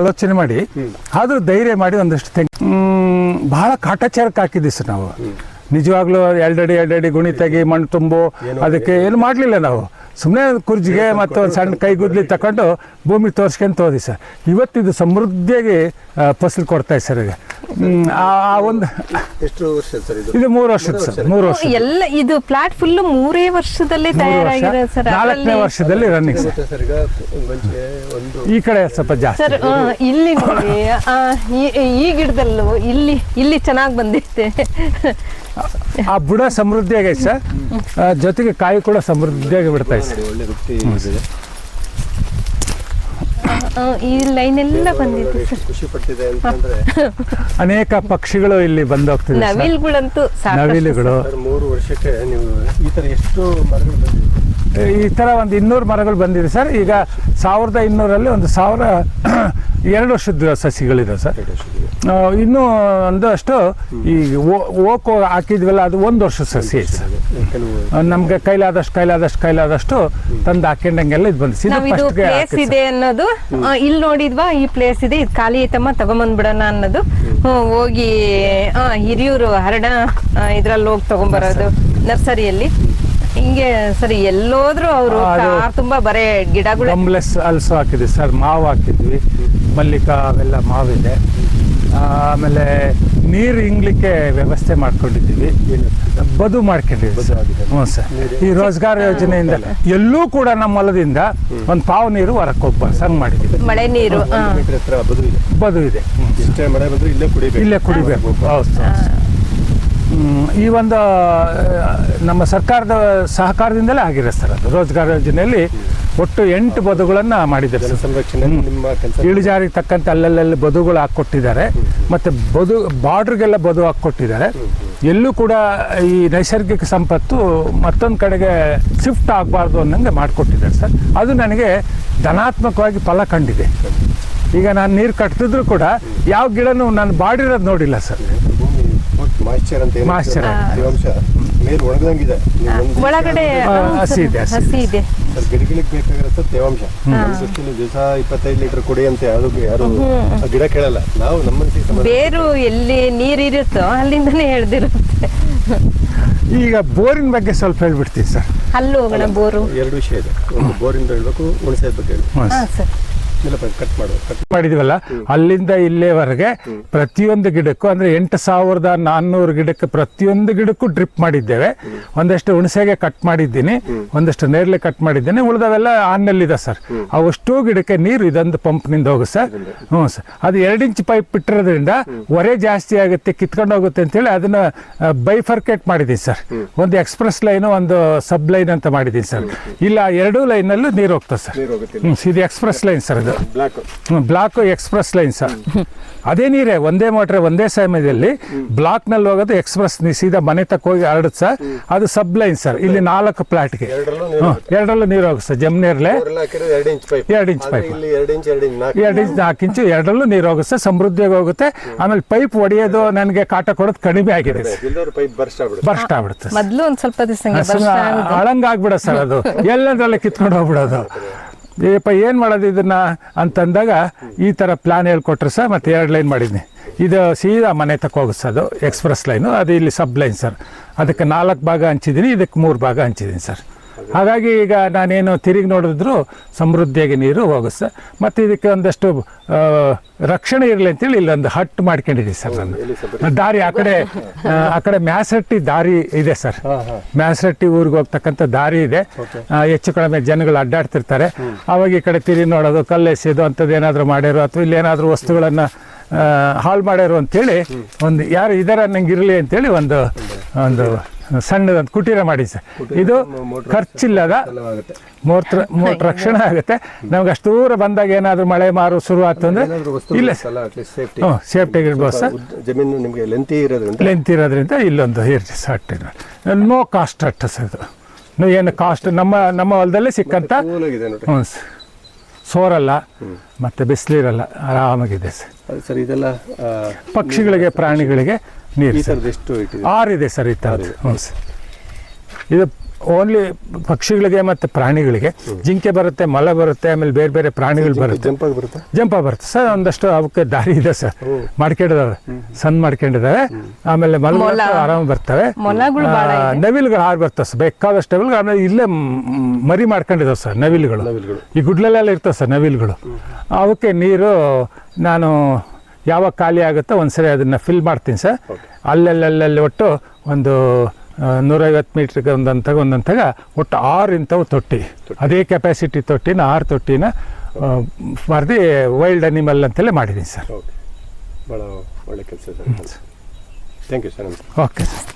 ಆಲೋಚನೆ ಮಾಡಿ ಆದರೂ ಧೈರ್ಯ ಮಾಡಿ ಒಂದಷ್ಟು ಬಹಳ ಕಾಟಾಚಾರಕ್ಕೆ ಹಾಕಿದ್ವಿ ಸರ್ ನಾವು. ನಿಜವಾಗ್ಲೂ ಎರಡಡಿ ಗುಣಿ ತೆಗಿ ಮಣ್ಣು ತುಂಬು ಅದಕ್ಕೆ ಏನು ಮಾಡಲಿಲ್ಲ ನಾವು. ಸುಮ್ಮನೆ ಕುರ್ಜಿಗೆ ಮತ್ತು ಒಂದು ಸಣ್ಣ ಕೈಗುದ್ಲಿ ತಗೊಂಡು ಭೂಮಿ ತೋರಿಸ್ಕೊಂಡು ಹೋದಿ ಸರ್. ಇವತ್ತಿದು ಸಮೃದ್ಧಿಯಾಗಿ ಫಸಲು ಕೊಡ್ತಾ ಸರ್. ಈಗ ಒಂದು ಎಷ್ಟು ವರ್ಷ ಸರ್ ಇದು? ಇದು 3 ವರ್ಷದ ಸರ್. 3 ವರ್ಷ ಎಲ್ಲ ಇದು ಪ್ಲಾಟ್ ಫುಲ್ 3 ವರ್ಷದಲ್ಲೇ ತಯಾರಾಗಿರೋ ಸರ್. 4ನೇ ವರ್ಷದಲ್ಲಿ ರನ್ನಿಂಗ್ ಸರ್. ಈ ಕಡೆ ಸ್ವಲ್ಪ ಜಾಸ್ತಿ ಸರ್ ಇಲ್ಲಿ ನೋಡಿ, ಈ ಗಿಡದಲ್ಲೂ ಇಲ್ಲಿ ಚೆನ್ನಾಗಿ ಬಂದಿತ್ತೆ. ಆ ಬುಡ ಸಮೃದ್ಧಿಯಾಗೈತೆ ಸರ್. ಜೊತೆಗೆ ಕಾಯಿ ಕೂಡ ಸಮೃದ್ಧಿಯಾಗಿ ಬಿಡ್ತಾ ಇದೆ. ಈ ಲೈನ್ ಎಲ್ಲ ಬಂದಿದೆ ಸರ್. ಖುಷಿ ಪಟ್ಟಿದೆ ಅಂತಂದ್ರೆ ಅನೇಕ ಪಕ್ಷಿಗಳು ಇಲ್ಲಿ ಬಂದೋಗ್ತಿದೆ. ನವಿಲುಗಳಂತೂ ನವಿಲುಗಳು 3 ವರ್ಷಕ್ಕೆ ನೀವು ಈ ತರ ಎಷ್ಟು ಮರಗಳು ಬಂದಿದೆ? ಈ ಥರ ಒಂದು 200 ಮರಗಳು ಬಂದಿದೆ ಸರ್. ಈಗ 1200 ಒಂದು 2 ವರ್ಷದ ಸಸಿಗಳಿದೆ ಸರ್. ಇನ್ನೂ ಒಂದಷ್ಟು ಈ ಓಕೋ ಹಾಕಿದ್ವಲ್ಲ, ಅದು 1 ವರ್ಷದ ಸಸಿ ನಮ್ಗೆ ಕೈಲಾದಷ್ಟು ತಂದು ಹಾಕೊಂಡಂಗೆಲ್ಲ ಇದು ಬಂದು ಪ್ಲೇಸ್ ಇದೆ ಅನ್ನೋದು. ಇಲ್ಲಿ ನೋಡಿದ್ವಾ, ಈ ಪ್ಲೇಸ್ ಇದೆ, ಇದು ಖಾಲಿ ಐತಮ್ಮ ತಗೊಂಬಂದ್ಬಿಡೋಣ ಅನ್ನೋದು. ಹೋಗಿ ಹಿರಿಯೂರು ಹರಡ ಇದ್ರಲ್ಲಿ ಹೋಗಿ ತಗೊಂಬರೋದು ನರ್ಸರಿಯಲ್ಲಿ. ಹಿಂಗೆ ಸರಿ ಎಲ್ಲೋದ್ರು ಅವರು ತುಂಬಾ ಬರೇ ಗಿಡಗಳು. ಕಂಬ್ಲೆಸ್ ಅಲ್ಸೋ ಹಾಕಿದ್ವಿ ಸರ್. ಮಾವು ಹಾಕಿದ್ವಿ, ಮಲ್ಲಿಕಾ ಅವೆಲ್ಲ ಮಾವಿದೆ. ಆಮೇಲೆ ನೀರು ಇಂಗ್ಲಿಕ್ಕೆ ವ್ಯವಸ್ಥೆ ಮಾಡ್ಕೊಂಡಿದ್ದೀವಿ, ಬದು ಮಾಡ್ಕೊಂಡಿದ್ದೀವಿ. ಹ್ಞೂ ಸರ್. ಈ ರೋಜ್ಗಾರ್ ಯೋಜನೆಯಿಂದ ಎಲ್ಲೂ ಕೂಡ ನಮ್ಮ ಹೊಲದಿಂದ ಒಂದು ಪಾವು ನೀರು ಹೊರಕ್ಕೆ ಹೋಗ್ಬಾರ್ದು, ಸಂಗ್ ಮಾಡಿದ್ದೀವಿ. ಮಳೆ ನೀರು ಬದು ಇದೆ. ಇಲ್ಲೇ ಕುಡಿಬೇಕು. ಹೌದು ಸರ್. ಈ ಒಂದು ನಮ್ಮ ಸರ್ಕಾರದ ಸಹಕಾರದಿಂದಲೇ ಆಗಿರೋ ಸರ್. ಅದು ರೋಜ್ಗಾರ್ ಯೋಜನೆಯಲ್ಲಿ ಒಟ್ಟು 8 ಬದುಗಳನ್ನು ಮಾಡಿದ್ದಾರೆ. ಸಂರಕ್ಷಣೆ ನಿಮ್ಮ ಕೆಲಸ. ಇಳಿಜಾರಿಗೆ ತಕ್ಕಂತೆ ಅಲ್ಲಲ್ಲಿ ಬದುಗಳು ಹಾಕ್ಕೊಟ್ಟಿದ್ದಾರೆ. ಮತ್ತು ಬಾರ್ಡ್ರಿಗೆಲ್ಲ ಬದು ಹಾಕ್ಕೊಟ್ಟಿದ್ದಾರೆ. ಎಲ್ಲೂ ಕೂಡ ಈ ನೈಸರ್ಗಿಕ ಸಂಪತ್ತು ಮತ್ತೊಂದು ಕಡೆಗೆ ಶಿಫ್ಟ್ ಆಗಬಾರ್ದು ಅನ್ನಂಗೆ ಮಾಡಿಕೊಟ್ಟಿದ್ದಾರೆ ಸರ್. ಅದು ನನಗೆ ಧನಾತ್ಮಕವಾಗಿ ಫಲ ಕಂಡಿದೆ. ಈಗ ನಾನು ನೀರು ಕಟ್ತಿದ್ರು ಕೂಡ ಯಾವ ಗಿಡನೂ ನಾನು ಬಾಡಿರೋದು ನೋಡಿಲ್ಲ ಸರ್. ಮಾಯಿಶ್ಚರ್ ಅಂತ ತೇವಾಂಶ ನೀರು ಒಣಗದಂಗಿದೆ, ಒಳಗಡೆ ಹಸಿ ಇದೆ. ಗಿಡಗಳಿಗೆ ಬೇಕಾಗಿರೋ ತೇವಾಂಶ ದಿವಸ 25 ಲೀಟರ್ ಕುಡಿ ಅಂತ ಯಾರು ಗಿಡ ಕೇಳಲ್ಲ. ನಾವು ನಮ್ಮ ಬೇರು ಎಲ್ಲಿ ನೀರಿರುತ್ತೋ ಅಲ್ಲಿಂದನೇ ಹೇಳ್ದಿರುತ್ತೆ. ಈಗ ಬೋರಿನ ಬಗ್ಗೆ ಸ್ವಲ್ಪ ಹೇಳ್ಬಿಡ್ತೀವಿ ಸರ್. ಅಲ್ಲೂ ಹೋಗೋಣ. ಬೋರು 2 ವಿಷಯ ಇದೆ. ಒಂದು ಬೋರಿಂದ ಹೇಳ್ಬೇಕು, ಹುಣಸೆ ಬಗ್ಗೆ ಹೇಳ್ಬೇಕು. ಕಟ್ ಮಾಡಿದೀವಲ್ಲ, ಅಲ್ಲಿಂದ ಇಲ್ಲೇವರೆಗೆ ಪ್ರತಿಯೊಂದು ಗಿಡಕ್ಕೂ ಅಂದ್ರೆ 8400 ಗಿಡಕ್ಕೆ ಪ್ರತಿಯೊಂದು ಗಿಡಕ್ಕೂ ಡ್ರಿಪ್ ಮಾಡಿದ್ದೇವೆ. ಒಂದಷ್ಟು ಹುಣಸೆಗೆ ಕಟ್ ಮಾಡಿದ್ದೀನಿ, ಒಂದಷ್ಟು ನೇರಳೆ ಕಟ್ ಮಾಡಿದ್ದೇನೆ, ಉಳಿದವೆಲ್ಲ ಆನ್ನಲ್ಲಿದೆ ಸರ್. ಅವಷ್ಟು ಗಿಡಕ್ಕೆ ನೀರು ಇದೊಂದು ಪಂಪ್ನಿಂದ ಹೋಗುತ್ತೆ ಸರ್. ಹ್ಞೂ ಸರ್. ಅದು 2 ಇಂಚ್ ಪೈಪ್ ಬಿಟ್ಟಿರೋದ್ರಿಂದ ಹೊರೆ ಜಾಸ್ತಿ ಆಗುತ್ತೆ, ಕಿತ್ಕೊಂಡು ಹೋಗುತ್ತೆ ಅಂತೇಳಿ ಅದನ್ನ ಬೈಫರ್ಕೇಟ್ ಮಾಡಿದ್ದೀನಿ ಸರ್. ಒಂದು ಎಕ್ಸ್ಪ್ರೆಸ್ ಲೈನು, ಒಂದು ಸಬ್ ಲೈನ್ ಅಂತ ಮಾಡಿದ್ದೀನಿ ಸರ್. ಇಲ್ಲ 2 ಲೈನಲ್ಲೂ ನೀರು ಹೋಗ್ತದೆ ಸರ್. ಇದು ಎಕ್ಸ್ಪ್ರೆಸ್ ಲೈನ್ ಸರ್. ಇದು ಬ್ಲಾಕ್ ಎಕ್ಸ್ಪ್ರೆಸ್ ಲೈನ್ ಸರ್. ಅದೇ ನೀರೇ, ಒಂದೇ ಮೋಟ್ರೆ ಒಂದೇ ಸಮಯದಲ್ಲಿ ಬ್ಲಾಕ್ನಲ್ಲಿ ಹೋಗೋದು ಎಕ್ಸ್ಪ್ರೆಸ್ ಸೀದಾ ಮನೆ ತಕ್ಕ ಹೋಗಿ ಹರಡುತ್ತೆ ಸರ್. ಅದು ಸಬ್ ಲೈನ್ ಸರ್. ಇಲ್ಲಿ 4 ಪ್ಲಾಟ್ಗೆ 2ರಲ್ಲೂ ನೀರು ಹೋಗುತ್ತೆ ಸರ್. ಜಮ್ನೇರ್ಲೆ 2 ಇಂಚ್ ಪೈಪ್, 2 ಇಂಚ್ 4 ಇಂಚು 2ರಲ್ಲೂ ನೀರು ಹೋಗುತ್ತೆ ಸರ್. ಸಮೃದ್ಧಿಯಾಗಿ ಹೋಗುತ್ತೆ. ಆಮೇಲೆ ಪೈಪ್ ಹೊಡೆಯೋದು ನನಗೆ ಕಾಟ ಕೊಡೋದು ಕಡಿಮೆ ಆಗಿದೆ, ಬರ್ಸ್ಟ್ ಆಗ್ಬಿಡುತ್ತೆ. ಮೊದಲು ಒಂದು ಸ್ವಲ್ಪ ದಿವಸ ಹಳಂಗಾಗ್ಬಿಡ ಸರ್. ಅದು ಎಲ್ಲದರಲ್ಲೇ ಕಿತ್ಕೊಂಡು ಹೋಗ್ಬಿಡೋದು. ಏಪ್ಪ ಏನು ಮಾಡೋದು ಇದನ್ನ ಅಂತಂದಾಗ ಈ ಥರ ಪ್ಲಾನ್ ಹೇಳ್ಕೊಟ್ರೆ ಸರ್. ಮತ್ತು 2 ಲೈನ್ ಮಾಡಿದ್ನಿ. ಇದು ಸೀದಾ ಮನೆ ತಕ್ಕ ಹೋಗುತ್ತೆ ಸರ್. ಅದು ಎಕ್ಸ್ಪ್ರೆಸ್ ಲೈನು. ಅದು ಇಲ್ಲಿ ಸಬ್ ಲೈನ್ ಸರ್. ಅದಕ್ಕೆ 4 ಭಾಗ ಹಂಚಿದ್ದೀನಿ, ಇದಕ್ಕೆ 3 ಭಾಗ ಹಂಚಿದ್ದೀನಿ ಸರ್. ಹಾಗಾಗಿ ಈಗ ನಾನೇನು ತಿರುಗಿ ನೋಡಿದ್ರು ಸಮೃದ್ಧಿಯಾಗಿ ನೀರು ಹೋಗುತ್ತೆ ಸರ್. ಮತ್ತು ಇದಕ್ಕೆ ಒಂದಷ್ಟು ರಕ್ಷಣೆ ಇರಲಿ ಅಂತೇಳಿ ಇಲ್ಲೊಂದು ಹಟ್ ಮಾಡ್ಕೊಂಡಿದ್ದೀವಿ ಸರ್. ನಾನು ದಾರಿ ಆ ಕಡೆ ಮ್ಯಾಸರಟ್ಟಿ ದಾರಿ ಇದೆ ಸರ್. ಮ್ಯಾಸರಟ್ಟಿ ಊರಿಗೆ ಹೋಗ್ತಕ್ಕಂಥ ದಾರಿ ಇದೆ. ಹೆಚ್ಚು ಕಡಿಮೆ ಜನಗಳು ಅಡ್ಡಾಡ್ತಿರ್ತಾರೆ. ಅವಾಗ ಈ ಕಡೆ ತಿರುಗಿ ನೋಡೋದು, ಕಲ್ಲೆಸೆಯೋದು ಅಂಥದ್ದು ಏನಾದರೂ ಮಾಡ್ಯಾರೋ ಅಥವಾ ಇಲ್ಲೇನಾದರೂ ವಸ್ತುಗಳನ್ನು ಹಾಳು ಮಾಡ್ಯಾರು ಅಂತೇಳಿ ಒಂದು ಯಾರು ಇದರ ನಂಗೆ ಇರಲಿ ಅಂತೇಳಿ ಒಂದು ಸಣ್ಣದೊಂದು ಕುಟೀರ ಮಾಡಿ ಸರ್. ಇದು ಖರ್ಚಿಲ್ಲದ ಮೋಟ್ರ್ ರಕ್ಷಣೆ ಆಗುತ್ತೆ. ನಮ್ಗೆ ಅಷ್ಟು ದೂರ ಬಂದಾಗ ಏನಾದರೂ ಮಳೆ ಮಾರು ಶುರು ಆಯ್ತು ಅಂದರೆ ಇಲ್ಲ ಸೇಫ್ಟಿಗೆ ಇರ್ಬೋದು ಸರ್. ಜಮೀನು ನಿಮಗೆ ಲೆಂತ್ ಇರೋದ್ರಿಂದ ಇಲ್ಲೊಂದು ಇರ್ತಿ ಸಟ್. ನೋ ಕಾಸ್ಟ್ ಅಟ್ಟ ಸರ್. ಇದು ಏನು ಕಾಸ್ಟ್ ನಮ್ಮ ಹೊಲದಲ್ಲೇ ಸಿಕ್ಕಂಥ. ಹ್ಞೂ ಸೋರಲ್ಲ ಮತ್ತು ಬಿಸಿಲಿರಲ್ಲ, ಆರಾಮಾಗಿದೆ ಸರ್. ಇದೆಲ್ಲ ಪಕ್ಷಿಗಳಿಗೆ ಪ್ರಾಣಿಗಳಿಗೆ ನೀರು 6 ಇದೆ ಸರ್ ಈ ಥರದ್ದು. ಹ್ಞೂ ಸರ್. ಇದು ಓನ್ಲಿ ಪಕ್ಷಿಗಳಿಗೆ ಮತ್ತು ಪ್ರಾಣಿಗಳಿಗೆ. ಜಿಂಕೆ ಬರುತ್ತೆ, ಮೊಲ ಬರುತ್ತೆ, ಆಮೇಲೆ ಬೇರೆ ಬೇರೆ ಪ್ರಾಣಿಗಳು ಬರುತ್ತೆ. ಜಂಪ್ ಆಗಿ ಬರುತ್ತಾ? ಜಂಪ ಬರುತ್ತೆ ಸರ್. ಒಂದಷ್ಟು ಅವಕ್ಕೆ ದಾರಿ ಇದೆ ಸರ್, ಮಾಡ್ಕೊಂಡಿದ್ದಾವೆ, ಸಣ್ಣ ಮಾಡ್ಕೊಂಡಿದ್ದಾವೆ. ಆಮೇಲೆ ಮೊಲ ಆರಾಮ ಬರ್ತವೆ. ಮೊಲಗಳು ಬಹಳ ಇದೆ. ನವಿಲುಗಳು ಹಾರು ಬರ್ತವೆ ಸರ್, ಬೇಕಾದಷ್ಟು ನವಿಲುಗಳು. ಆಮೇಲೆ ಇಲ್ಲೇ ಮರಿ ಮಾಡ್ಕೊಂಡಿದ್ದಾವೆ ಸರ್ ನವಿಲುಗಳು. ಈ ಗುಡ್ಲಲ್ಲೆಲ್ಲ ಇರ್ತವೆ ಸರ್ ನವಿಲುಗಳು. ಅವಕ್ಕೆ ನೀರು ನಾನು ಯಾವಾಗ ಖಾಲಿ ಆಗುತ್ತೋ ಒಂದ್ಸರಿ ಅದನ್ನು ಫಿಲ್ ಮಾಡ್ತೀನಿ ಸರ್. ಅಲ್ಲೆಲ್ಲೆಲ್ಲಿ ಒಟ್ಟು ಒಂದು 150 ಮೀಟ್ರಿಗೆ ಒಂದೊಂದಾಗ ಒಟ್ಟು 6 ಇಂಥವು ತೊಟ್ಟಿ, ಅದೇ ಕೆಪಾಸಿಟಿ ತೊಟ್ಟಿನ 6 ತೊಟ್ಟಿನ ಮಾರ್ದಿ ವೈಲ್ಡ್ ಅನಿಮಲ್ ಅಂತಲೇ ಮಾಡಿದ್ದೀನಿ ಸರ್. ಓಕೆ, ಭಾಳ ಒಳ್ಳೆ ಕೆಲಸ sir. Thank you sir. Okay sir.